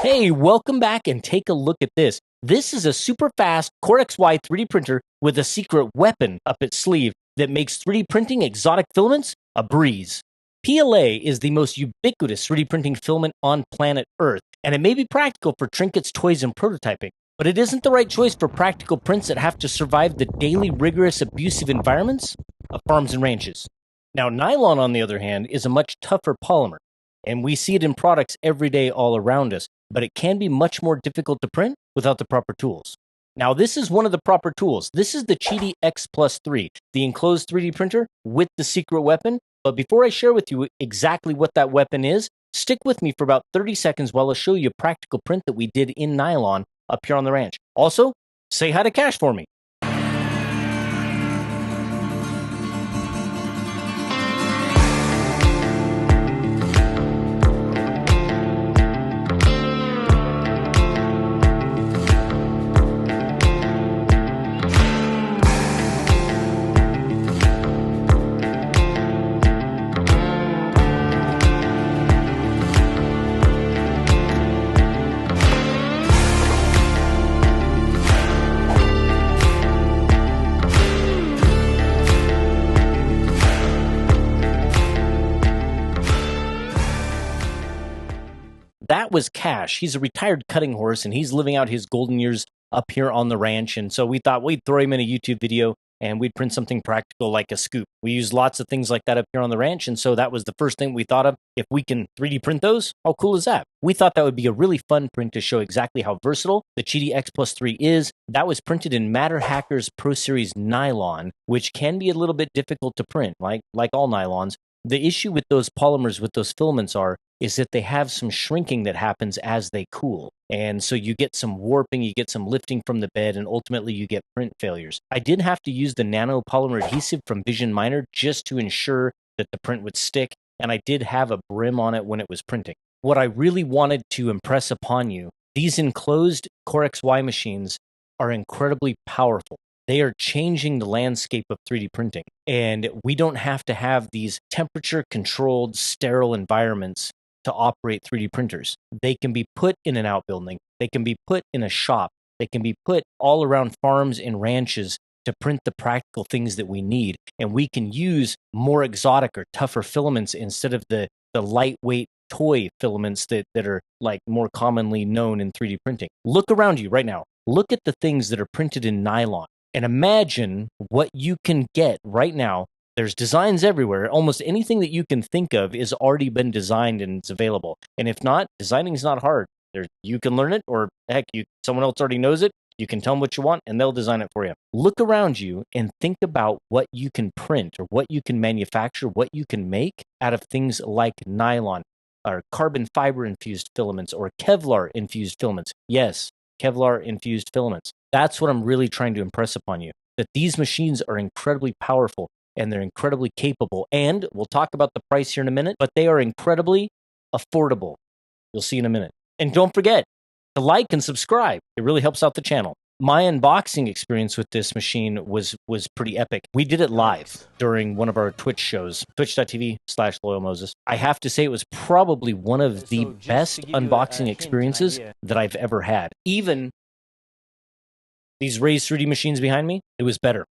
Hey, welcome back and take a look at this. This is a super fast corexy 3D printer with a secret weapon up its sleeve that makes 3D printing exotic filaments a breeze. PLA is the most ubiquitous 3D printing filament on planet Earth, and it may be practical for trinkets, toys, and prototyping, but it isn't the right choice for practical prints that have to survive the daily rigorous abusive environments of farms and ranches. Now, nylon, on the other hand, is a much tougher polymer, and we see it in products every day all around us, but it can be much more difficult to print without the proper tools. Now, this is one of the proper tools. This is the QIDI X-Plus 3, the enclosed 3D printer with the secret weapon. But before I share with you exactly what that weapon is, stick with me for about 30 seconds while I show you a practical print that we did in nylon up here on the ranch. Also, say hi to Cash for me. That was Cash. He's a retired cutting horse, and he's living out his golden years up here on the ranch. And so we thought we'd throw him in a YouTube video, and we'd print something practical like a scoop. We use lots of things like that up here on the ranch, and so that was the first thing we thought of. If we can 3D print those, how cool is that? We thought that would be a really fun print to show exactly how versatile the QIDI X-Plus 3 is. That was printed in Matter Hackers Pro Series nylon, which can be a little bit difficult to print, like all nylons. The issue with those polymers, with those filaments is that they have some shrinking that happens as they cool. And so you get some warping, you get some lifting from the bed, and ultimately you get print failures. I did have to use the nanopolymer adhesive from Vision Minor just to ensure that the print would stick, and I did have a brim on it when it was printing. What I really wanted to impress upon you, these enclosed corexy machines are incredibly powerful. They are changing the landscape of 3D printing, and we don't have to have these temperature-controlled, sterile environments to operate 3D printers. They can be put in an outbuilding. They can be put in a shop. They can be put all around farms and ranches to print the practical things that we need. And we can use more exotic or tougher filaments instead of the lightweight toy filaments that are like more commonly known in 3D printing. Look around you right now. Look at the things that are printed in nylon and imagine what you can get right now. There's designs everywhere. Almost anything that you can think of is already been designed and it's available. And if not, designing is not hard. You can learn it, or heck, someone else already knows it. You can tell them what you want, and they'll design it for you. Look around you and think about what you can print or what you can manufacture, what you can make out of things like nylon or carbon fiber infused filaments or Kevlar infused filaments. Yes, Kevlar infused filaments. That's what I'm really trying to impress upon you, that these machines are incredibly powerful and they're incredibly capable. And we'll talk about the price here in a minute, but they are incredibly affordable. You'll see in a minute. And don't forget to like and subscribe. It really helps out the channel. My unboxing experience with this machine was pretty epic. We did it live during one of our Twitch shows, twitch.tv/LoyalMoses. I have to say it was probably one of the best unboxing experiences that I've ever had. Even these raised 3D machines behind me, it was better.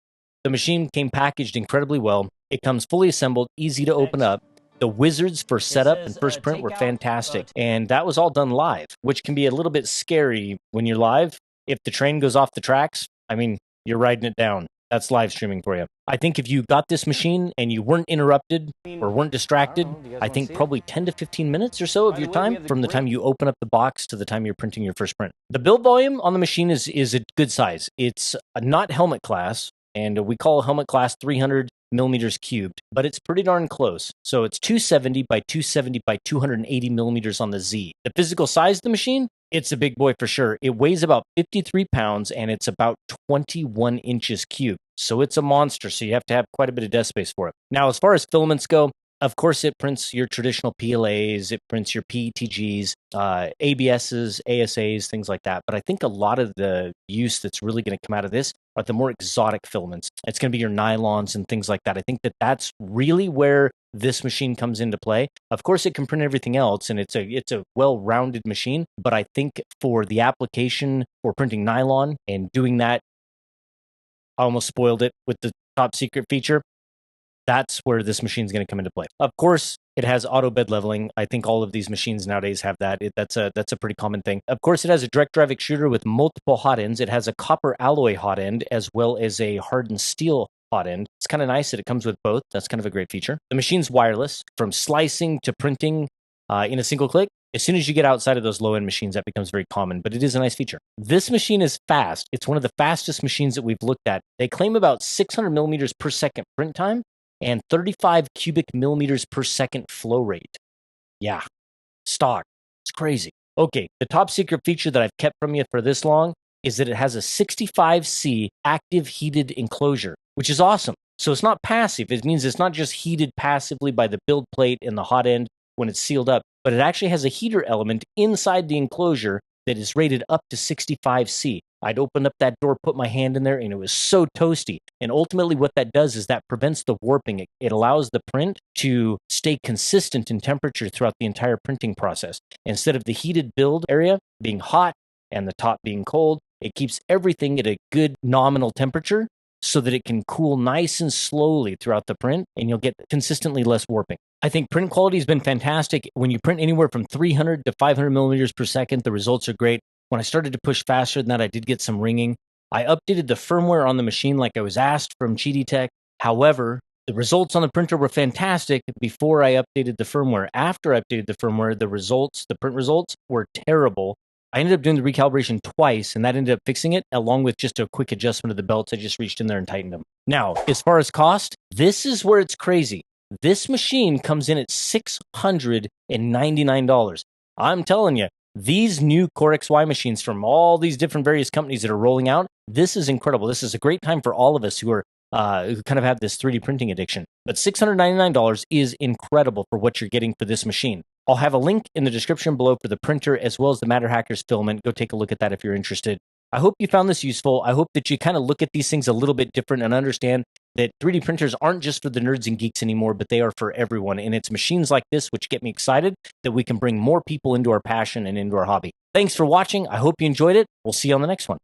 The machine came packaged incredibly well. It comes fully assembled, easy to open up. The wizards for setup and first print were fantastic. And that was all done live, which can be a little bit scary when you're live. If the train goes off the tracks, I mean, you're riding it down. That's live streaming for you. I think if you got this machine and you weren't interrupted or weren't distracted, I think probably 10 to 15 minutes or so of your time from the time you open up the box to the time you're printing your first print. The build volume on the machine is a good size. It's not helmet class, and we call helmet class 300 millimeters cubed, but it's pretty darn close. So it's 270 by 270 by 280 millimeters on the Z. The physical size of the machine, it's a big boy for sure. It weighs about 53 pounds and it's about 21 inches cubed. So it's a monster. So you have to have quite a bit of desk space for it. Now, as far as filaments go, Of course, it prints your traditional PLAs, it prints your PETGs, ABSs, ASAs, things like that. But I think a lot of the use that's really going to come out of this are the more exotic filaments. It's going to be your nylons and things like that. I think that that's really where this machine comes into play. Of course, it can print everything else, and it's a well-rounded machine. But I think for the application for printing nylon and doing that, I almost spoiled it with the top secret feature. That's where this machine is going to come into play. Of course, it has auto bed leveling. I think all of these machines nowadays have that. That's a pretty common thing. Of course, it has a direct drive extruder with multiple hot ends. It has a copper alloy hot end as well as a hardened steel hot end. It's kind of nice that it comes with both. That's kind of a great feature. The machine's wireless from slicing to printing in a single click. As soon as you get outside of those low-end machines, that becomes very common, but it is a nice feature. This machine is fast. It's one of the fastest machines that we've looked at. They claim about 600 millimeters per second print time and 35 cubic millimeters per second flow rate. Yeah, stock. It's crazy. Okay, the top secret feature that I've kept from you for this long is that it has a 65C active heated enclosure, which is awesome. So it's not passive. It means it's not just heated passively by the build plate and the hot end when it's sealed up, but it actually has a heater element inside the enclosure that is rated up to 65C. I'd opened up that door, put my hand in there, and it was so toasty. And ultimately what that does is that prevents the warping. It allows the print to stay consistent in temperature throughout the entire printing process. Instead of the heated build area being hot and the top being cold, it keeps everything at a good nominal temperature so that it can cool nice and slowly throughout the print, and you'll get consistently less warping. I think print quality has been fantastic. When you print anywhere from 300 to 500 millimeters per second, the results are great. When I started to push faster than that, I did get some ringing. I updated the firmware on the machine like I was asked from QIDI Tech. However, the results on the printer were fantastic before I updated the firmware. After I updated the firmware, the print results were terrible. I ended up doing the recalibration twice, and that ended up fixing it, along with just a quick adjustment of the belts. I just reached in there and tightened them. Now, as far as cost, this is where it's crazy. This machine comes in at $699. I'm telling you, these new corexy machines from all these different various companies that are rolling out, this is incredible. This is a great time for all of us who kind of have this 3D printing addiction. But $699 is incredible for what you're getting for this machine. I'll have a link in the description below for the printer as well as the Matter Hackers filament. Go take a look at that if you're interested. I hope you found this useful. I hope that you kind of look at these things a little bit different and understand that 3D printers aren't just for the nerds and geeks anymore, but they are for everyone. And it's machines like this which get me excited that we can bring more people into our passion and into our hobby. Thanks for watching. I hope you enjoyed it. We'll see you on the next one.